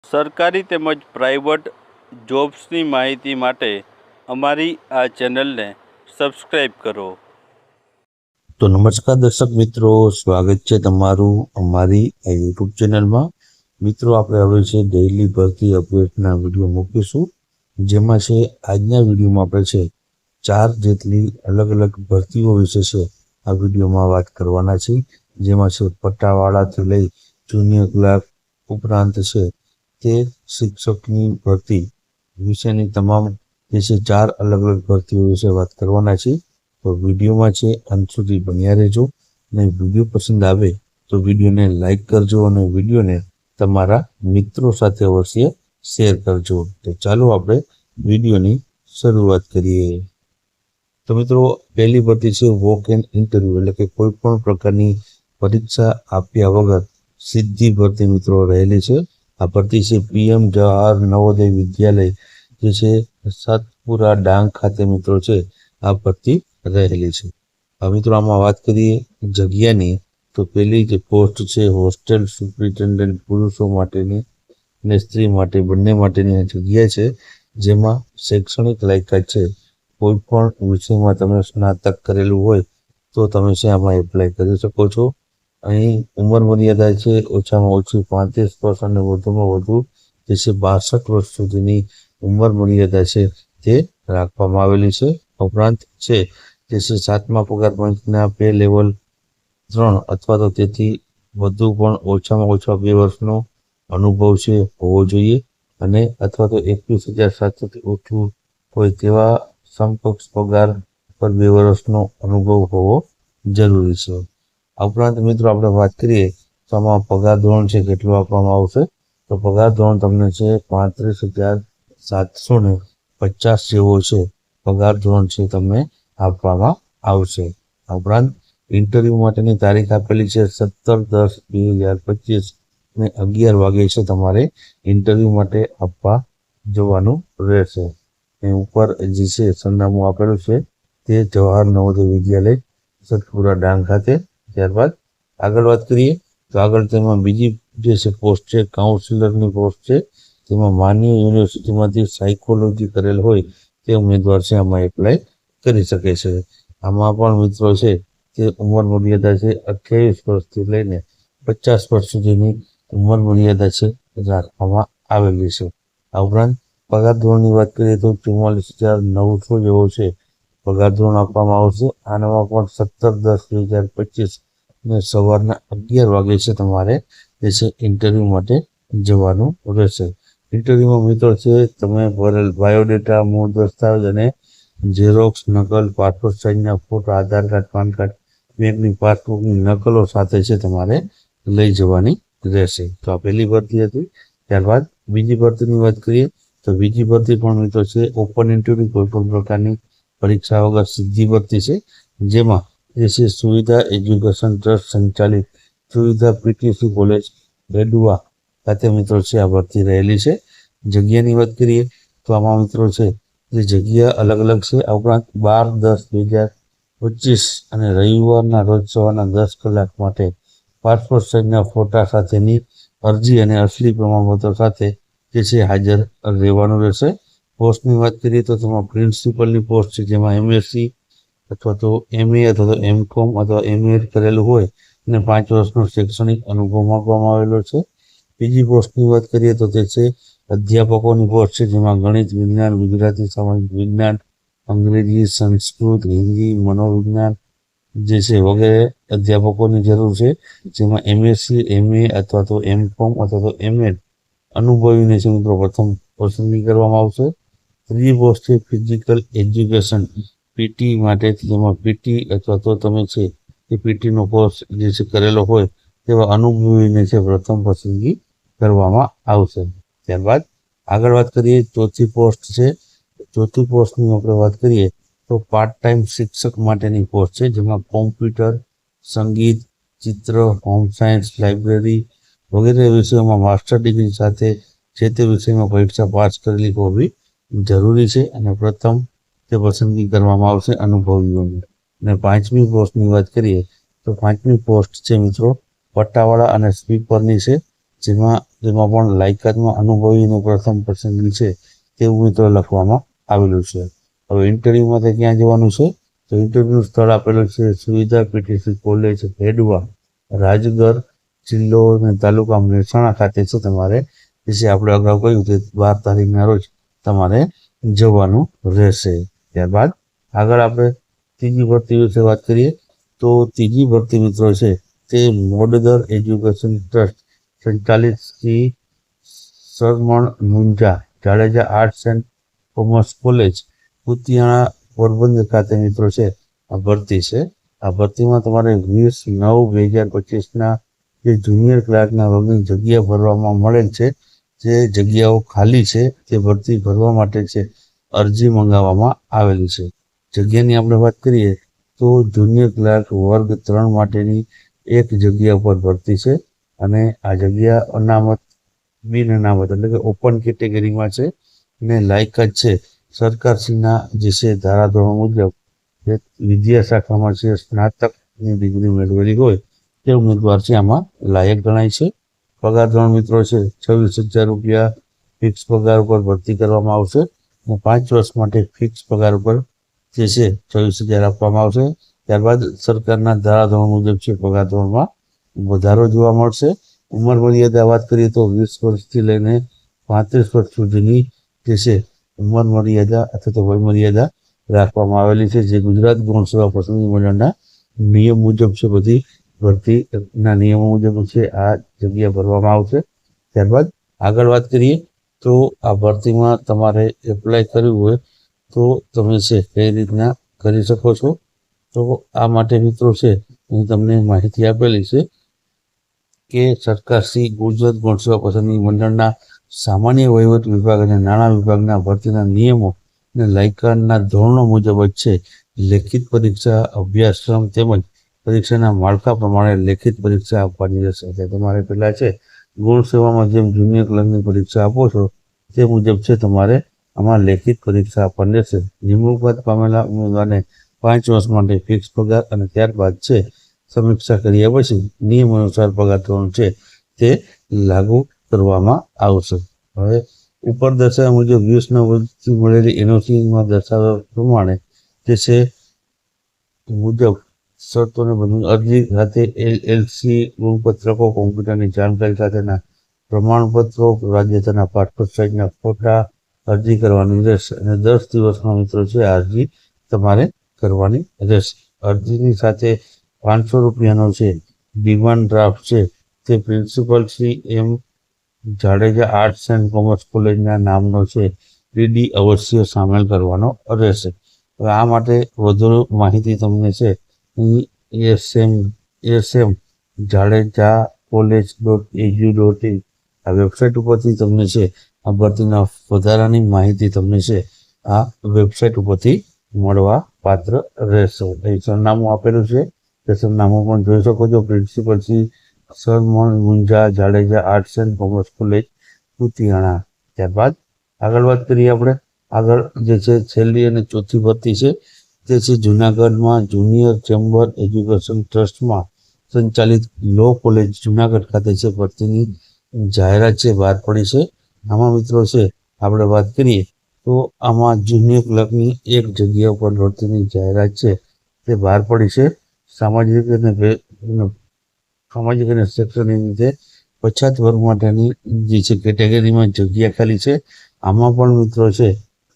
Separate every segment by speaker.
Speaker 1: સરકારી તેમજ પ્રાઇવેટ જોબ્સની માહિતી માટે અમારી આ ચેનલને સબસ્ક્રાઈબ કરો.
Speaker 2: તો નમસ્કાર દર્શક મિત્રો, સ્વાગત છે તમારું અમારી આ યુટ્યુબ ચેનલમાં. મિત્રો, આપણે હવે છે ડેઇલી ભરતી અપડેટના વિડીયો મૂકીશું, જેમાં છે આજના વિડીયોમાં આપણે છે 4 જેટલી અલગ અલગ ભરતીઓ વિશે છે આ વિડીયોમાં વાત કરવાના છે. જેમાં છે પટ્ટાવાળાથી લઈ જુનિયર ક્લાર્ક ઉપરાંત છે તે શિક્ષકની ભરતી વિશેની તમામ જે છે 4 અલગ અલગ ભરતીઓ વિશે વાત કરવાના છે. તો વિડીયોમાં છે અંત સુધી બન્યા રહેજો, અને વિડીયો પસંદ આવે તો વિડીયોને લાઈક કરજો અને વિડીયોને તમારા મિત્રો સાથે અવશ્ય શેર કરજો. તો ચાલો આપણે વિડીયોની શરૂઆત કરીએ. તો મિત્રો, પહેલી ભરતી છે વોક એન ઇન્ટરવ્યુ, એટલે કે કોઈ પણ પ્રકારની પરીક્ષા આપ્યા વગર સીધી ભરતી મિત્રો રહેલી છે. આ ભરતી છે PM જવાહર નવોદય વિદ્યાલય જે છે સાતપુરા ડાંગ ખાતે મિત્રો છે આ ભરતી રહેલી છે. હવે મિત્રો આમાં વાત કરીએ જગ્યાની, તો પહેલી જે પોસ્ટ છે હોસ્ટેલ સુપ્રિન્ટેન્ડન્ટ પુરુષો માટેની અને સ્ત્રી માટે બંને માટેની જગ્યા છે. જેમાં શૈક્ષણિક લાયકાત છે કોઈ પણ વિષયમાં તમે સ્નાતક કરેલું હોય તો તમે છે આમાં એપ્લાય કરી શકો છો. અહીં ઉંમર મર્યાદા છે ઓછામાં ઓછી 35 વર્ષ અને વધુમાં વધુ જે છે 62 વર્ષ સુધીની ઉંમર મર્યાદા છે તે રાખવામાં આવેલી છે. ઉપરાંત છે જે છે 7મા પગાર પંચના પે લેવલ 3 અથવા તો તેથી વધુ પણ ઓછામાં ઓછા 2 વર્ષનો અનુભવ છે હોવો જોઈએ, અને અથવા તો 21,700 ઓછું હોય તેવા સમકક્ષ પગાર પર 2 વર્ષનો અનુભવ હોવો જરૂરી છે. ઉપરાંત મિત્રો આપણે વાત કરીએ તો આમાં પગાર ધોરણ છે કેટલું આપવામાં આવશે, તો પગાર ધોરણ તમને છે 35,750 જેવો છે પગાર ધોરણ છે તમને આપવામાં આવશે. ઉપરાંત ઇન્ટરવ્યુ માટેની તારીખ આપેલી છે 17/10/2025 અને 11 વાગે છે તમારે ઇન્ટરવ્યુ માટે આપવા જવાનું રહેશે. ઉપર જે છે સરનામું આપેલું છે તે જવાહર નવોદય વિદ્યાલય સતપુરા ડાંગ ખાતે. ત્યારબાદ આગળ વાત કરીએ તો આગળ તેમાં બીજી જે છે પોસ્ટ છે કાઉન્સિલરની પોસ્ટ છે. તેમાં માન્ય યુનિવર્સિટીમાંથી સાયકોલોજી કરેલ હોય તે ઉમેદવાર છે આમાં એપ્લાય કરી શકે છે. આમાં પણ મિત્રો છે તે ઉંમર મર્યાદા છે 28 વર્ષથી લઈને 50 વર્ષ સુધીની ઉંમર મર્યાદા છે રાખવામાં આવેલી છે. આ ઉપરાંત પગાર ધોરણની વાત કરીએ તો 44,900 જેવો છે પગાર ધોરણ આપવામાં આવશે. આનામાં પણ 17/10/2025 ને સવારના 11 વાગે છે તમારે જે છે ઇન્ટરવ્યુ માટે જવાનું રહેશે. ઇન્ટરવ્યુમાં મિત્રો છે તમે ભરેલ બાયોડેટા, મૂળ દસ્તાવેજ અને ઝેરોક્સ નકલ, પાસપોર્ટ સાઇઝના ફોટો, આધાર કાર્ડ, પાન કાર્ડ, બેંકની પાસબુકની નકલો સાથે છે તમારે લઈ જવાની રહેશે. તો આ પહેલી ભરતી હતી. ત્યારબાદ બીજી ભરતીની વાત કરીએ તો બીજી ભરતી પણ મિત્રો છે ઓપન ઇન્ટરવ્યુ, કોઈ પણ પ્રકારની પરીક્ષા વગર સીધી ભરતી છે. જેમાં જે છે સુવિધા એજ્યુકેશન ટ્રસ્ટ સંચાલિત સુવિધા PTC કોલેજ બેડુઆ ખાતે મિત્રો છે આ ભરતી રહેલી છે. જગ્યાની વાત કરીએ તો આમાં મિત્રો છે જે જગ્યા અલગ અલગ છે. આ ઉપરાંત 12/10/2025 અને રવિવારના રોજ સવારના 10 કલાક માટે પાસપોર્ટ સાઇઝના ફોટા સાથેની અરજી અને અસલી પ્રમાણપત્ર સાથે જે છે હાજર રહેવાનું રહેશે. પોસ્ટની વાત કરીએ તો તેમાં પ્રિન્સિપલની પોસ્ટ છે જેમાં MSc અથવા તો MA અથવા તો MCOM અથવા MA કરેલું હોય અને 5 વર્ષનો શૈક્ષણિક અનુભવ માંગવામાં આવેલો છે. બીજી પોસ્ટની વાત કરીએ તો તે છે અધ્યાપકોની પોસ્ટ છે જેમાં ગણિત, વિજ્ઞાન, ગુજરાતી, સામાજિક વિજ્ઞાન, અંગ્રેજી, સંસ્કૃત, હિન્દી, મનોવિજ્ઞાન જે છે વગેરે અધ્યાપકોની જરૂર છે. જેમાં MSc, MA અથવા તો MCOM અથવા તો MA અનુભવીને છે મિત્રો પ્રથમ પસંદગી કરવામાં આવશે. ત્રીજી પોસ્ટ છે ફિઝિકલ એજ્યુકેશન PT માટે, જેમાં PT અથવા તો તમે છે એ PTનો કોર્સ જે છે કરેલો હોય તેવા અનુભવીને છે પ્રથમ પસંદગી કરવામાં આવશે. ત્યારબાદ આગળ વાત કરીએ ચોથી પોસ્ટ છે. ચોથી પોસ્ટની આપણે વાત કરીએ તો પાર્ટ ટાઈમ શિક્ષક માટેની પોસ્ટ છે જેમાં કોમ્પ્યુટર, સંગીત, ચિત્ર, હોમ સાયન્સ, લાઇબ્રેરી વગેરે વિષયોમાં માસ્ટર ડિગ્રી સાથે જે તે વિષયમાં પરીક્ષા પાસ કરેલી હોવી જરૂરી છે, અને પ્રથમ તે પસંદગી કરવામાં આવશે અનુભવીઓની. અને 5મી પોસ્ટની વાત કરીએ તો 5મી પોસ્ટ છે મિત્રો પટ્ટાવાળા અને સ્વીપરની છે, જેમાં જેમાં પણ લાયકાતમાં અનુભવીને પ્રથમ પસંદગી છે તેવું મિત્રો લખવામાં આવેલું છે. હવે ઇન્ટરવ્યૂ માટે ક્યાં જવાનું છે? તો ઇન્ટરવ્યૂનું સ્થળ આપેલું છે સુવિધા પીટીસી કોલેજ હેડવા, રાજગઢ, જિલ્લો અને તાલુકા મહેસાણા ખાતે છે તમારે. જે આપણે અગાઉ કહ્યું તે 12 તારીખના રોજ તમારે જવાનું રહેશે. ત્યારબાદ આગળ આપણે ત્રીજી ભરતી વિશે વાત કરીએ તો ત્રીજી ભરતી મિત્રો છે તે મોડદર એજ્યુકેશન ટ્રસ્ટ સંચાલિત Shri Saraman Munja Jadeja arts and commerce college Kutiyana Porbandar ખાતે મિત્રો છે આ ભરતી છે. આ ભરતીમાં તમારે 20/9/2025ના જે જુનિયર ક્લાર્કના વર્ગની જગ્યા ભરવામાં મળેલ છે. જે જગ્યાઓ ખાલી છે તે ભરતી ભરવા માટે છે અરજી મંગાવવામાં આવેલી છે. જગ્યાની આપણે વાત કરીએ તો જુનિયર ક્લાર્ક વર્ગ 3 માટેની એક જગ્યા ઉપર ભરતી છે અને આ જગ્યા અનામત બિન અનામત એટલે કે ઓપન કેટેગરીમાં છે અને લાયકાત છે સરકારશ્રીના જે છે ધારાધોરણ મુજબ જે વિદ્યા શાખામાં છે સ્નાતકની ડિગ્રી મેળવેલી હોય તે ઉમેદવાર છે આમાં લાયક ગણાય છે. પગાર ધોરણ મિત્રો છે 26,000 રૂપિયા ફિક્સ પગાર ઉપર ભરતી કરવામાં આવશે અને 5 વર્ષ માટે ફિક્સ પગાર ઉપર જે છે 24,000 આપવામાં આવશે. ત્યારબાદ સરકારના ધારાધોરણ મુજબ છે પગાર ધોરણમાં વધારો જોવા મળશે. ઉંમર મર્યાદા વાત કરીએ તો 20 વર્ષથી લઈને 35 વર્ષ સુધીની જે છે ઉંમર મર્યાદા અથવા તો વય મર્યાદા રાખવામાં આવેલી છે. જે ગુજરાત ગૌણ સેવા પસંદગી મંડળના નિયમ મુજબ છે બધી ભરતીના નિયમો મુજબ છે આ જગ્યા ભરવામાં આવશે. ત્યારબાદ આગળ વાત કરીએ તો આ ભરતીમાં તમારે એપ્લાય કરવું હોય તો તમે છે કઈ રીતના કરી શકો છો. તો આ માટે મિત્રો છે હું તમને માહિતી આપેલી છે કે સરકારશ્રી ગુજરાત ગૌણ સેવા પસંદગી મંડળના સામાન્ય વહીવટ વિભાગ અને નાણાં વિભાગના ભરતીના નિયમો અને લાયકાતના ધોરણો મુજબ જ છે લેખિત પરીક્ષા, અભ્યાસક્રમ તેમજ પરીક્ષાના માળખા પ્રમાણે લેખિત પરીક્ષા આપવાની રહેશે. એટલે તમારે પહેલાં છે ગૌણ સેવામાં જેમ જુનિયર ક્લાર્કની પરીક્ષા આપો છો તે મુજબ છે તમારે આમાં લેખિત પરીક્ષા આપવાની રહેશે. નિમણૂક પામેલા ઉમેદવારને 5 વર્ષ માટે ફિક્સ પગાર અને ત્યારબાદ છે સમીક્ષા કર્યા પછી નિયમ અનુસાર પગાર ધોરણ છે તે લાગુ કરવામાં આવશે. હવે ઉપર દર્શાવ્યા મુજબ 20ના વર્ષથી મળેલી એનઓસીમાં દર્શાવ્યા પ્રમાણે જે છે મુજબ શરતોને બધું અરજી સાથે LLC ગુણપત્રકો, કોમ્પ્યુટરની જાણકારી સાથેના પ્રમાણપત્રો, રાજ્યના પાસપોર્ટ સાઇઝના ફોટા અરજી કરવાની રહેશે અને 10 દિવસમાં મિત્રો છે આ અરજી તમારે કરવાની રહેશે. અરજીની સાથે 500 રૂપિયાનો છે ડિમાન્ડ ડ્રાફ્ટ છે તે principal Shri M Jadeja arts and commerce કોલેજના નામનો છે ડીડી અવશ્ય સામેલ કરવાનો રહેશે. હવે આ માટે વધુ માહિતી તમને છે ASM જાડેજા college.edu.in આ વેબસાઇટ ઉપરથી તમને છે આ ભરતીના વધારાની માહિતી તમને છે આ વેબસાઇટ ઉપરથી મળવા પાત્ર રહેશે. અહીં સરનામું આપેલું છે તે સરનામું પણ જોઈ શકો છો. Principal Shri Saraman Munja Jadeja arts and commerce college Kutiyana. ત્યારબાદ આગળ વાત કરીએ આપણે આગળ જે છે છેલ્લી અને ચોથી ભરતી છે તે છે જુનાગઢમાં જુનિયર ચેમ્બર એજ્યુકેશન ટ્રસ્ટમાં સંચાલિત લો કોલેજ જુનાગઢ ખાતે છે ભરતીની જાહેરાત છે બહાર પડી છે. આમાં મિત્રો છે આપણે વાત કરીએ તો આમાં જુનિયર ક્લર્કની એક જગ્યા ઉપર ભરતીની જાહેરાત છે તે બહાર પડી છે. સામાજિક અને શૈક્ષણિક રીતે પછાત વર્ગ માટેની જે છે કેટેગરીમાં જગ્યા ખાલી છે. આમાં પણ મિત્રો છે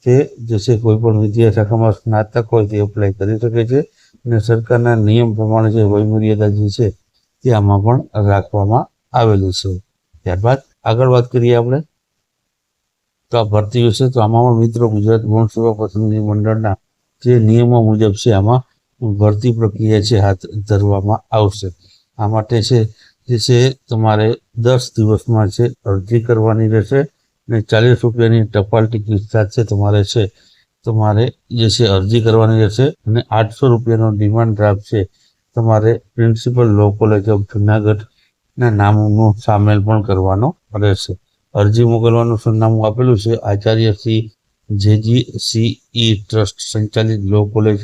Speaker 2: તે જે છે કોઈ પણ વિદ્યા શાખામાં સ્નાતક હોય તે એપ્લાય કરી શકે છે અને સરકારના નિયમ પ્રમાણે જે વયમર્યાદા જે છે તે આમાં પણ રાખવામાં આવેલી છે. ત્યારબાદ આગળ વાત કરીએ આપણે તો આ ભરતી વિશે. તો આમાં પણ મિત્રો ગુજરાત ગૌણ સેવા પસંદગી મંડળના જે નિયમો મુજબ છે આમાં ભરતી પ્રક્રિયા છે હાથ ધરવામાં આવશે. આ માટે છે જે છે તમારે 10 દિવસમાં છે અરજી કરવાની રહેશે અને 40 રૂપિયાની ટપાલ ટિકિટ સાથે તમારે જે છે અરજી કરવાની રહેશે અને 800 રૂપિયાનો ડિમાન્ડ ડ્રાફ્ટ છે તમારે પ્રિન્સિપલ લો કોલેજ ઓફ જુનાગઢના નામનો સામેલ પણ કરવાનો રહેશે. અરજી મોકલવાનું સરનામું આપેલું છે આચાર્ય શ્રી JGCE ટ્રસ્ટ સંચાલિત લો કોલેજ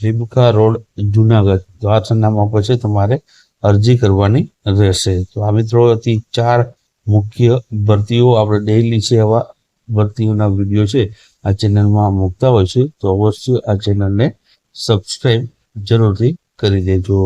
Speaker 2: લીબકા રોડ જુનાગઢ. તો આ સરનામા પર છે તમારે અરજી કરવાની રહેશે. તો આ મિત્રો હતી 4 મુખ્ય ભરતીઓ આપણે ડેઈલી છે એવા ભરતીઓના વિડીયો છે આ ચેનલમાં મૂકતા હોય છે, તો અવશ્ય આ ચેનલને સબસ્ક્રાઈબ જરૂરથી કરી દેજો.